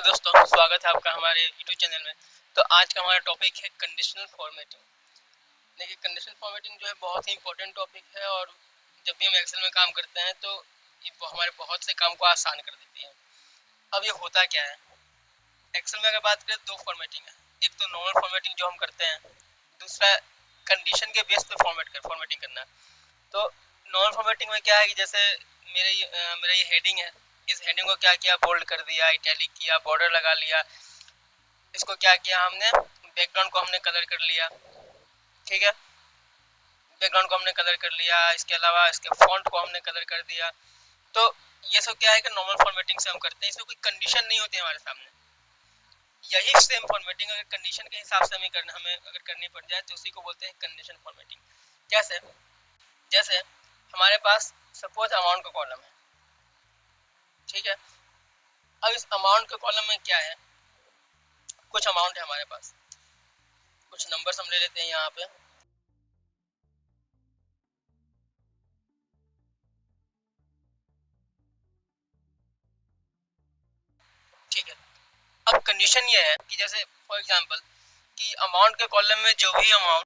Hello दोस्तों, स्वागत है आपका हमारे यूट्यूब चैनल में। तो आज का हमारा टॉपिक है कंडीशनल फॉर्मेटिंग। देखिए, कंडीशनल फॉर्मेटिंग जो है बहुत ही इंपॉर्टेंट टॉपिक है और जब भी हम एक्सेल में काम करते हैं तो ये हमारे बहुत से काम को आसान कर देती है। अब ये होता क्या है, एक्सेल में अगर बात करें दो फॉर्मेटिंग है। एक तो नॉर्मल फॉर्मेटिंग जो हम करते हैं, दूसरा कंडीशन के बेस पे फॉर्मेटिंग करना। तो नॉर्मल फॉर्मेटिंग में क्या है कि जैसे मेरा ये हेडिंग है, इस हेडिंग को क्या किया, बोल्ड कर दिया, इटैलिक किया, बॉर्डर लगा लिया। इसको क्या किया हमने, बैकग्राउंड को हमने कलर कर लिया। ठीक है, बैकग्राउंड को हमने कलर कर लिया, इसके अलावा इसके फॉन्ट को हमने कलर कर दिया। तो ये सब क्या है कि नॉर्मल फॉर्मेटिंग से हम करते हैं, इसमें कोई कंडीशन नहीं होती हमारे सामने। यही सेम फॉर्मेटिंग अगर कंडीशन के हिसाब से हमें अगर करनी पड़ जाए तो उसी को बोलते हैं कंडीशन फॉर्मेटिंग। कैसे? जैसे हमारे पास सपोज अमाउंट का कॉलम है। ठीक है, अब इस अमाउंट के कॉलम में क्या है, कुछ अमाउंट है हमारे पास, कुछ नंबर्स हम ले लेते हैं यहाँ पे। ठीक है, अब कंडीशन ये है कि जैसे फॉर एग्जांपल कि अमाउंट के कॉलम में जो भी अमाउंट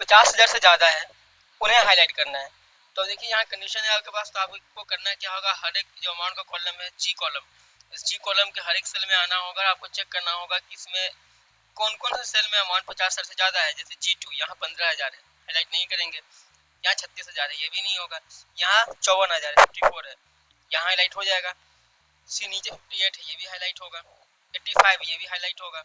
50,000 से ज़्यादा है उन्हें हाईलाइट करना है। तो देखिए यहाँ कंडीशन है आपके पास, तो आपको करना क्या होगा, हर एक जो अमाउंट का कॉलम है, जी कॉलम, इस जी कॉलम के हर एक सेल में आना होगा। आपको चेक करना होगा कि इसमें कौन कौन से सेल में अमाउंट 50,000 से ज़्यादा है। जैसे G2 यहाँ 15,000 है, हाईलाइट नहीं करेंगे। यहाँ 36,000 है, ये भी नहीं होगा। यहाँ 54,000 है, 54 है, यहाँ हाईलाइट हो जाएगा। सी नीचे 58 है, ये भी हाईलाइट होगा। 85 ये भी हाईलाइट होगा।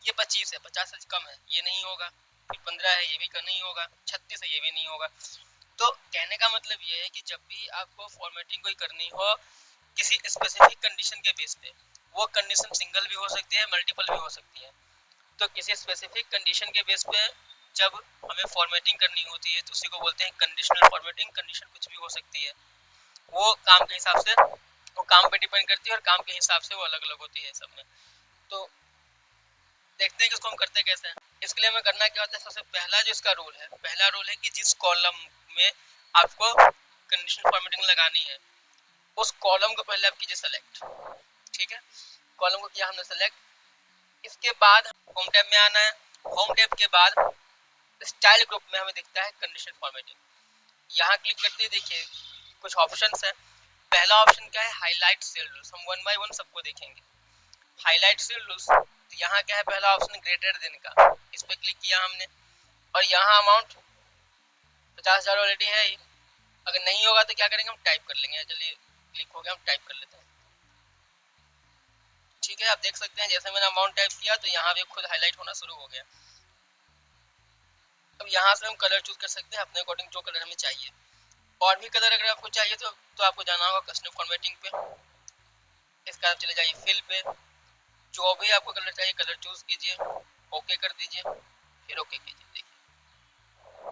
ये 25 है, 50 से कम है, ये नहीं होगा। फिर 15 है, ये भी नहीं होगा। 36 है, ये भी नहीं होगा। तो कहने का मतलब ये है कि जब भी आपको फॉर्मेटिंग कोई करनी हो किसी स्पेसिफिक कंडीशन के बेस पे, वो कंडीशन सिंगल भी हो सकती है, मल्टीपल भी हो सकती है। तो किसी स्पेसिफिक कंडीशन के बेस पे जब हमें फॉर्मेटिंग करनी होती है तो उसी को बोलते हैं कंडीशनल फॉर्मेटिंग। कंडीशन कुछ भी हो सकती है, वो काम के हिसाब से, वो काम पे डिपेंड करती है और काम के हिसाब से वो अलग अलग होती है सब में। तो देखते हैं कि इसको हम करते कैसे हैं। इसके लिए हमें करना क्या होता है, सबसे पहला जो इसका रूल है, पहला रूल है कि जिस कॉलम में आपको कंडीशनल फॉर्मेटिंग लगानी है उस कॉलम को पहले आप कीजिए सेलेक्ट। ठीक है, कॉलम को किया हमने सेलेक्ट। इसके बाद होम टैब में आना है। होम टैब के बाद स्टाइल ग्रुप में हमें दिखता है कंडीशनल फॉर्मेटिंग। यहाँ क्लिक करते ही देखिए कुछ ऑप्शंस है। पहला ऑप्शन क्या है, हाईलाइट सेल रूल्स। हम वन बाय वन सबको देखेंगे। हाईलाइट सेल रूल्स, यहाँ क्या है, पहला ऑप्शन ग्रेटर देन का, इस पे क्लिक किया हमने और यहाँ अमाउंट 50,000 ऑलरेडी है ही। अगर नहीं होगा तो क्या करेंगे, हम टाइप कर लेंगे। चलिए क्लिक हो गया, हम टाइप कर लेते हैं। ठीक है, आप देख सकते हैं जैसे मैंने अमाउंट टाइप किया तो यहाँ भी खुद हाईलाइट होना शुरू हो गया। अब यहाँ से हम कलर चूज कर सकते हैं अपने अकॉर्डिंग, जो कलर हमें चाहिए। और भी कलर अगर आपको चाहिए तो आपको जाना होगा कस्टम फॉर्मेटिंग पे। इसके बाद चले जाइए फिल पे, जो भी आपको कलर चाहिए कलर चूज कीजिए, ओके कर दीजिए, फिर ओके कीजिए। देखिए,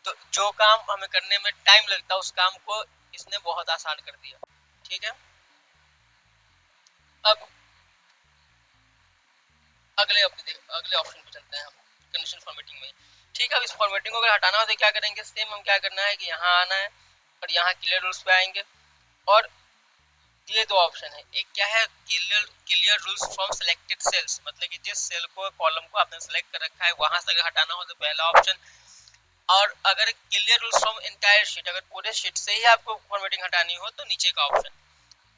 तो जो काम हमें करने में टाइम लगता है उस काम को इसने बहुत आसान कर दिया। ठीक है, अब अगले ऑप्शन पे चलते हैं हम, कंडीशन फॉर्मेटिंग में। ठीक है, अब इस फॉर्मेटिंग को अगर हटाना हो तो क्या करेंगे, सेम हम क्या करना है कि यहाँ आना है और यहाँ क्लियर रूल्स पे आएंगे। और ये दो ऑप्शन है, एक क्या है, clear rules from selected cells, मतलब कि जिस सेल को, कॉलम को आपने सेलेक्ट कर रखा है वहां से अगर हटाना हो तो पहला ऑप्शन। और अगर clear rules from entire sheet, अगर पूरे शीट से ही आपको फॉर्मेटिंग हटानी हो तो नीचे का ऑप्शन।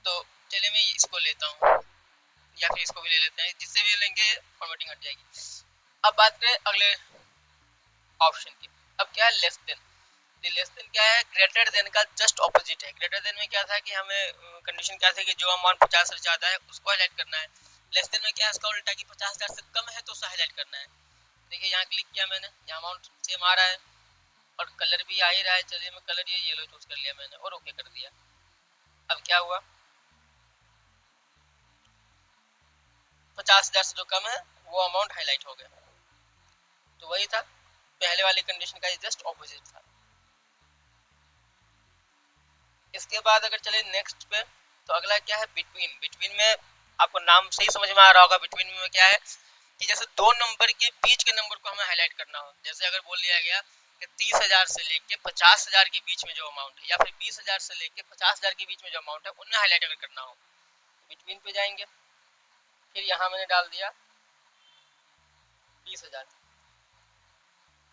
तो चलिए मैं इसको लेता हूँ या फिर इसको भी ले लेते हैं, जिससे भी लेंगे फॉर्मेटिंग हट जाएगी। अब बात करें अगले ऑप्शन की। अब क्या है, लेस देन। लेस देन क्या है, ग्रेटर देन का जस्ट ऑपोजिट है। ग्रेटर देन में क्या था कि हमें कंडीशन क्या थी कि जो अमाउंट 50 से ज्यादा है उसको हाईलाइट करना है। लेस देन में क्या है, इसका उल्टा कि 50,000 से कम है तो उसे हाईलाइट करना है। देखिए यहाँ क्लिक किया मैंने, यहाँ अमाउंट सेम आ रहा है और कलर भी आ ही रहा है। चलिए मैं कलर ये येलो चूज कर लिया मैंने और ओके कर दिया। अब क्या हुआ, 50,000 से जो कम है वो अमाउंट हाईलाइट हो गया। तो वही था, पहले वाली कंडीशन का जस्ट ऑपोजिट था। इसके बाद अगर चले नेक्स्ट पे, तो अगला क्या है, बिटवीन। बिटवीन में आपको नाम से ही समझ में आ रहा होगा, बिटवीन में क्या है कि जैसे दो नंबर के बीच के नंबर को हमें हाईलाइट करना हो। जैसे अगर बोल दिया गया कि 30,000 से लेके 50,000 के बीच में जो अमाउंट है, या फिर 20,000 से लेके 50,000 के बीच में जो अमाउंट है, उन्हें हाईलाइट अगर करना हो, बिटवीन पे जाएंगे। फिर यहाँ मैंने डाल दिया 20,000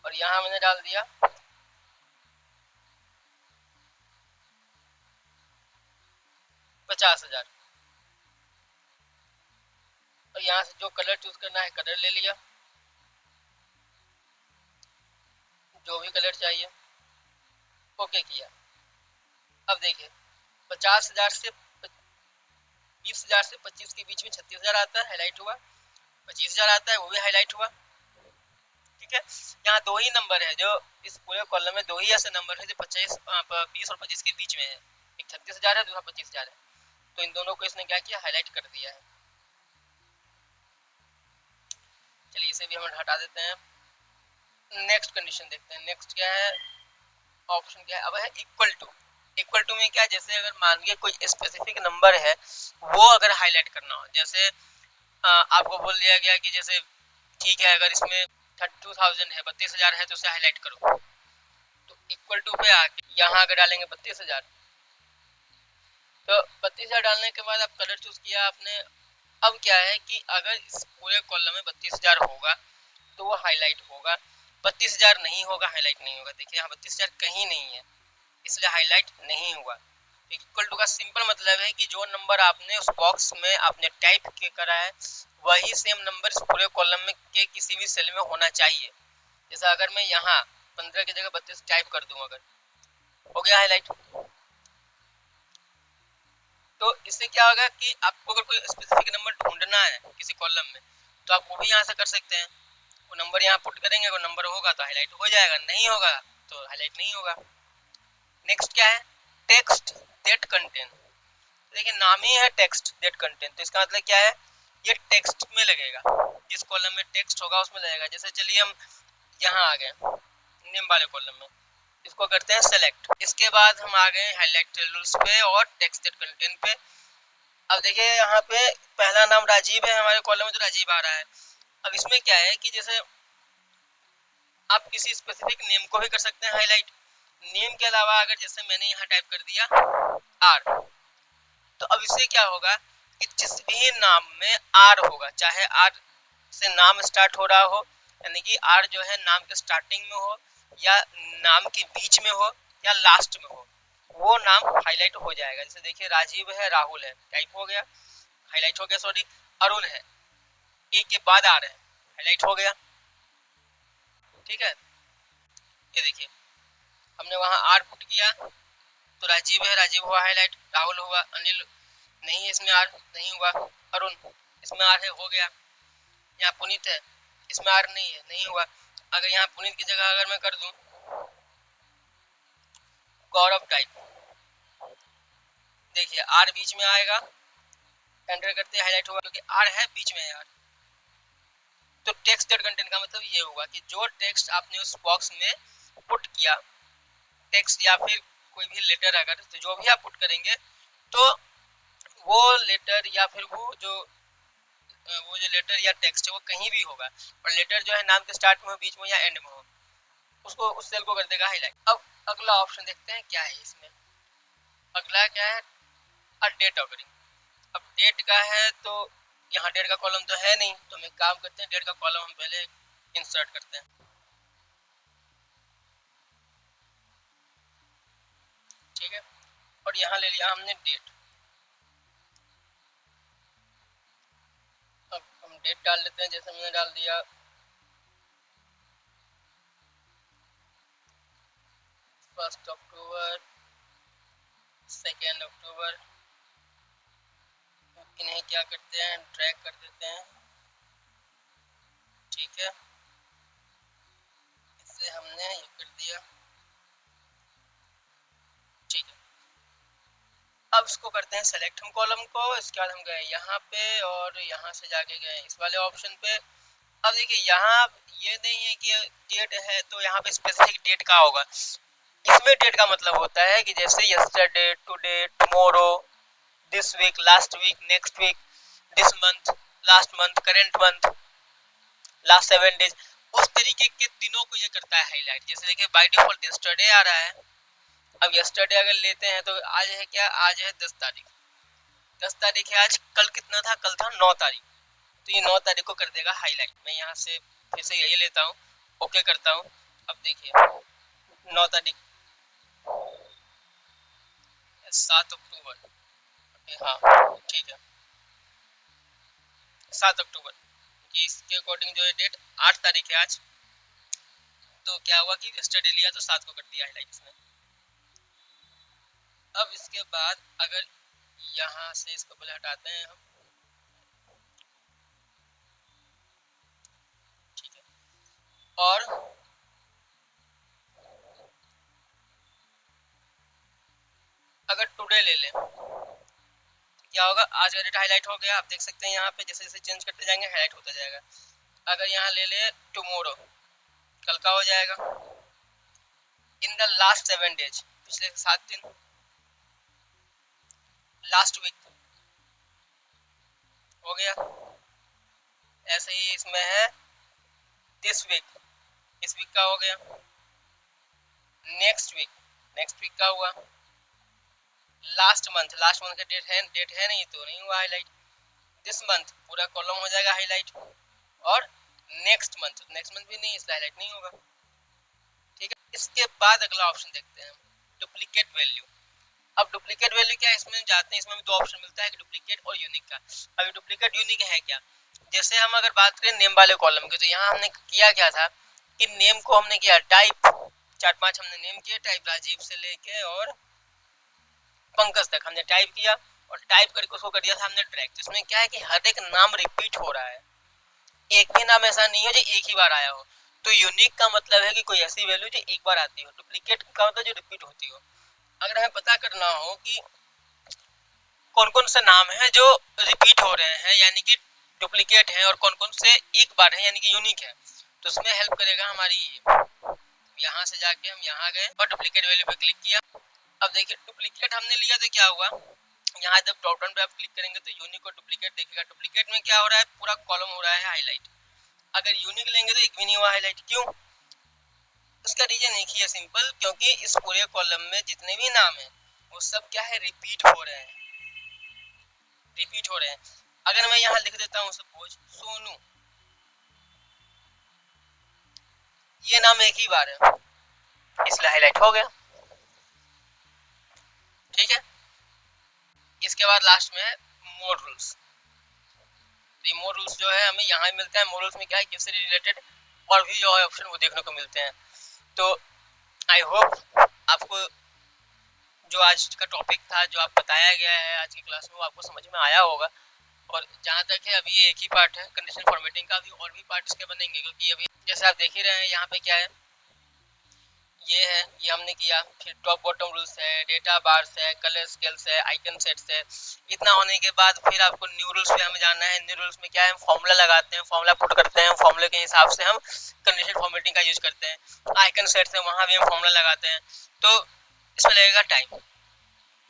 और यहाँ मैंने डाल दिया 50,000 और यहाँ से जो कलर चूज करना है कलर ले लिया, जो भी कलर चाहिए, ओके किया। अब देखिए 50,000 से 20,000 से 25 के बीच में 36,000 आता है, हाईलाइट हुआ। 25,000 आता है, वो भी हाईलाइट हुआ। ठीक है, यहाँ दो ही नंबर है जो इस पूरे कॉलम में, दो ही ऐसे नंबर है जो 20 और 25 के बीच में है। एक 36,000 है, दूसरा 25,000 है, तो इन दोनों को इसने क्या किया, हाईलाइट कर दिया है। चलिए इसे भी हम हटा देते हैं। नेक्स्ट कंडीशन देखते हैं। नेक्स्ट क्या है, ऑप्शन क्या है, अब है इक्वल टू। इक्वल टू में क्या, जैसे अगर मान लीजिए कोई स्पेसिफिक नंबर है वो अगर हाईलाइट करना हो, जैसे आपको बोल दिया गया कि जैसे ठीक है अगर इसमें 32,000 है, 32,000 है तो उसे हाईलाइट करो, तो इक्वल टू पे आके यहाँ अगर डालेंगे 32,000, तो 32,000 डालने के बाद आप कलर चूज किया आपने। अब क्या है कि अगर इस पूरे कॉलम में 32,000 होगा तो वो हाईलाइट होगा, 32,000 नहीं होगा हाईलाइट नहीं होगा। देखिए यहाँ 32,000 कहीं नहीं है, इसलिए हाईलाइट नहीं हुआ। इक्वल टू का सिंपल मतलब है कि जो नंबर आपने उस बॉक्स में आपने टाइप करा है वही सेम नंबर इस पूरे कॉलम में के किसी भी सेल में होना चाहिए। जैसे अगर मैं यहाँ 15 की जगह 32 टाइप कर दूं, अगर हो गया हाईलाइट। तो इससे क्या होगा कि आपको अगर कोई स्पेसिफिक नंबर ढूंढना है किसी कॉलम में तो आप वो भी यहाँ से कर सकते हैं। वो नंबर यहाँ पुट करेंगे, वो नंबर होगा तो हाईलाइट हो जाएगा, नहीं होगा तो हाईलाइट नहीं होगा। नेक्स्ट क्या है, टेक्स्ट दैट कंटेन। देखिए नाम ही है टेक्स्ट दैट कंटेन, तो इसका मतलब क्या है, ये टेक्स्ट में लगेगा, जिस कॉलम में टेक्स्ट होगा उसमें लगेगा। जैसे चलिए हम यहाँ आ गए नेम वाले कॉलम में, इसको करते हैं सेलेक्ट। इसके बाद हम आ गए हाईलाइट रूल्स पे और टेक्स्ट दैट कंटेन पे। अब देखिए यहाँ पे पहला नाम राजीव है हमारे कॉलम में, तो राजीव आ रहा है। अब इसमें क्या है कि जैसे आप किसी स्पेसिफिक नेम को भी कर सकते हैं हाईलाइट। नेम के अलावा अगर जैसे मैंने यहाँ टाइप कर दिया आर, तो अब इससे क्या होगा कि जिस भी नाम में आर होगा, चाहे आर से नाम स्टार्ट हो रहा हो, यानी कि आर जो है नाम के स्टार्टिंग में हो या नाम के बीच में हो या लास्ट में हो, वो नाम हाईलाइट हो जाएगा। जैसे देखिए राजीव है, राहुल है, टाइप हो गया, हाईलाइट हो गया, सॉरी अरुण है, एक के बाद आर है, हाईलाइट हो गया। ठीक है, ये देखिए हमने वहां आर पुट किया तो राजीव है, राजीव हुआ हाईलाइट, राहुल हुआ, अनिल नहीं है इसमें आर, नहीं हुआ, अरुण इसमें आर है, हो गया। यहाँ पुनीत है, इसमें आर नहीं है, नहीं हुआ। अगर यहाँ पुनीत की जगह अगर मैं कर दूं गौरव टाइप, देखिए आर बीच में आएगा, एंटर करते हाईलाइट होगा क्योंकि आर है बीच में यार। तो टेक्स्ट दैट कंटेंट का मतलब ये हुआ कि जो टेक्स्ट आपने उस बॉक्स में पुट किया, टेक्स्ट या फिर कोई भी लेटर, अगर तो जो भी आप पुट करेंगे तो वो लेटर या फिर वो जो लेटर या टेक्स्ट है वो कहीं भी होगा, और लेटर जो है नाम के स्टार्ट में हो, बीच में या एंड में हो, उसको उस सेल को कर देगा हाईलाइट। अब अगला ऑप्शन देखते हैं क्या है इसमें। अगला क्या है, डेट ऑकरिंग। अब डेट का है तो यहाँ डेट का कॉलम तो है नहीं, तो हम एक काम करते हैं, डेट का कॉलम हम पहले इंसर्ट करते हैं। ठीक है, और यहाँ ले लिया हमने डेट। अब हम डेट डाल लेते हैं, जैसे मैंने डाल दिया 1 अक्टूबर, 2 अक्टूबर। इन्हें क्या करते हैं, ड्रैग कर देते हैं। ठीक है, इससे हमने ये कर दिया। ठीक है, अब इसको करते हैं सेलेक्ट हम कॉलम को। इसके बाद हम गए यहाँ पे और यहाँ से जाके गए इस वाले ऑप्शन पे। अब देखिए यहाँ ये नहीं है कि डेट है तो यहाँ पे स्पेसिफिक डेट का होगा, इसमें डेट का मतलब होता है कि जैसे yesterday, today, tomorrow, this week, last week, next week, this month, last month, current month, last 7 days, उस तरीके के दिनों को ये करता है हाईलाइट। जैसे देखिए बाय डिफॉल्ट यस्टरडे आ रहा है, अब यस्टरडे अगर लेते हैं तो आज है क्या, आज है 10 तारीख, 10 तारीख है आज, कल कितना था, कल था 9 तारीख। तो ये 9 तारीख को कर देगा हाईलाइट। मैं यहाँ से फिर से यही लेता हूँ, ओके करता हूँ। अब देखिए 9 तारीख 7 अक्टूबर, हाँ ठीक है 7 अक्टूबर कि इसके अकॉर्डिंग जो है डेट 8 तारीख है आज। तो क्या हुआ कि यस्टरडे लिया तो 7 को कर दिया हाईलाइट इसने। अब इसके बाद अगर यहाँ से इसको पहले हटाते हैं हम, ठीक है, और अगर टुडे ले लें क्या होगा, आज का डेट हाईलाइट हो गया। आप देख सकते हैं यहाँ पे जैसे जैसे चेंज करते जाएंगे हाईलाइट होता जाएगा। अगर यहाँ ले ले टुमारो, कल का हो जाएगा। इन द लास्ट 7 डेज, पिछले 7 दिन, लास्ट वीक हो गया। ऐसे ही इसमें है दिस वीक, इस वीक का हो गया। नेक्स्ट वीक का हुआ। लास्ट मंथ का डेट है नहीं तो नहीं हुआ हाईलाइट। दिस मंथ पूरा कॉलम हो जाएगा हाईलाइट, और नेक्स्ट मंथ भी नहीं, इसलिए हाईलाइट नहीं होगा। ठीक है, इसके बाद अगला ऑप्शन देखते हैं डुप्लीकेट वैल्यू। अब डुप्लीकेट वैल्यू क्या है, इसमें जाते हैं, इसमें भी 2 ऑप्शन मिलता है, डुप्लीकेट और यूनिक का। अभी डुप्लीकेट यूनिक है क्या, जैसे हम अगर बात करें नेम वाले कॉलम की, तो यहाँ हमने किया क्या था कि नेम को हमने किया टाइप, 4-5 हमने नेम किए, टाइप राजीव से लेके और पंकज तक हमने टाइप किया, और टाइप करके उसको कर दिया था हमने ड्रैग। तो इसमें क्या है कि हर एक नाम रिपीट हो रहा है, एक भी नाम ऐसा नहीं है जो एक ही बार आया हो। तो यूनिक का मतलब है कि कोई ऐसी वैल्यू जो एक बार आती हो, डुप्लीकेट का मतलब जो रिपीट होती हो। अगर हमें पता करना हो कि कौन कौन से नाम है जो रिपीट हो रहे हैं यानी कि डुप्लीकेट है, और कौन कौन से एक बार है यानी कि यूनिक है, तो उसमें हेल्प करेगा हमारी ये। यहाँ से जाके हम यहाँ गए और डुप्लीकेट वैल्यू पे क्लिक किया। अब देखिए डुप्लीकेट हमने लिया तो क्या हुआ, यहाँ जब ड्रॉप डाउन पे आप क्लिक करेंगे तो यूनिक और डुप्लीकेट देखेगा। डुप्लीकेट में क्या हो रहा है, पूरा कॉलम हो रहा है हाईलाइट। अगर यूनिक लेंगे तो एक भी नहीं हुआ हाईलाइट। क्यों, उसका रीजन एक ही है, सिंपल, क्योंकि इस पूरे कॉलम में जितने भी नाम है वो सब क्या है, रिपीट हो रहे हैं, रिपीट हो रहे हैं। अगर मैं यहाँ लिख देता हूँ सपोज सोनू, ये नाम एक ही बार है इसलिए हाईलाइट हो गया। ठीक है, इसके बाद लास्ट में है मोर रूल्स। तो मोर रूल्स जो है हमें यहाँ मिलता है। मोर रूल्स में क्या है, किससे रिलेटेड और भी जो है ऑप्शन वो देखने को मिलते हैं। तो आई होप आपको जो आज का टॉपिक था, जो आप बताया गया है आज की क्लास में, वो आपको समझ में आया होगा। और जहाँ तक है अभी ये एक ही पार्ट है कंडीशन फॉर्मेटिंग का, अभी और भी पार्ट इसके बनेंगे, क्योंकि अभी जैसे आप देख ही रहे हैं यहाँ पे क्या है, ये है, ये हमने किया। फिर टॉप बॉटम रूल्स है, डेटा बार्स है, कलर स्केल्स है, आइकन सेट्स है। इतना होने के बाद फिर आपको न्यू रूल्स पे हमें जाना है। न्यू रूल्स में क्या है, हम फॉर्मूला लगाते हैं, फॉर्मूला पुट करते हैं, फॉर्मूले के हिसाब से हम कंडीशन फॉर्मेटिंग का यूज करते हैं। आइकन सेट्स है, वहां भी हम फॉर्मूला लगाते हैं, तो इसमें लगेगा टाइम।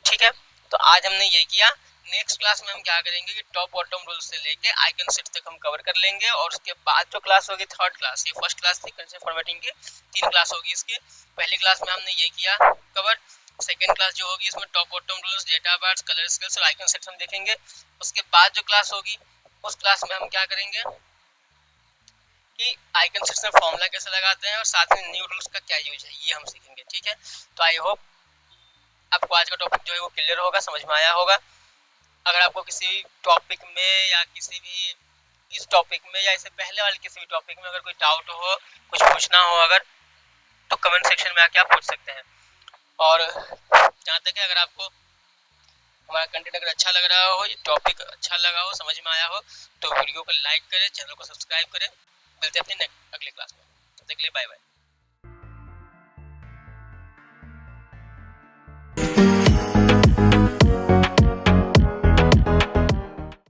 ठीक है, तो आज हमने ये किया। नेक्स्ट क्लास में हम क्या करेंगे कि टॉप बॉटम रूल से लेके आइकन सेट तक हम कवर कर लेंगे, और उसके बाद जो क्लास होगी थर्ड क्लास, ये फर्स्ट क्लास थी कंडीशन फॉर्मेटिंग की, 3 क्लास होगी इसकी। पहली क्लास में हमने ये किया कवर, सेकेंड क्लास जो होगी इसमें top bottom rules, data bars, colour scales और आइकन सेट्स हम देखेंगे। उसके बाद जो क्लास होगी उस क्लास में हम क्या करेंगे कि आइकन सेट्स में फॉर्मूला कैसे लगाते हैं, और साथ में न्यू रूल्स का क्या यूज है ये हम सीखेंगे। ठीक है, तो आई होप आपको आज का टॉपिक जो है वो क्लियर होगा, समझ में आया होगा। अगर आपको किसी टॉपिक में या किसी भी इस टॉपिक में या इससे पहले वाले किसी भी टॉपिक में अगर कोई डाउट हो, कुछ पूछना हो अगर, तो कमेंट सेक्शन में आके आप पूछ सकते हैं। और जहाँ तक है, अगर आपको हमारा कंटेंट अगर अच्छा लग रहा हो, ये टॉपिक अच्छा लगा हो, समझ में आया हो, तो वीडियो को लाइक करें, चैनल को सब्सक्राइब करें। मिलते हैं अपने अगले क्लास में, तब तक के लिए बाय बाय।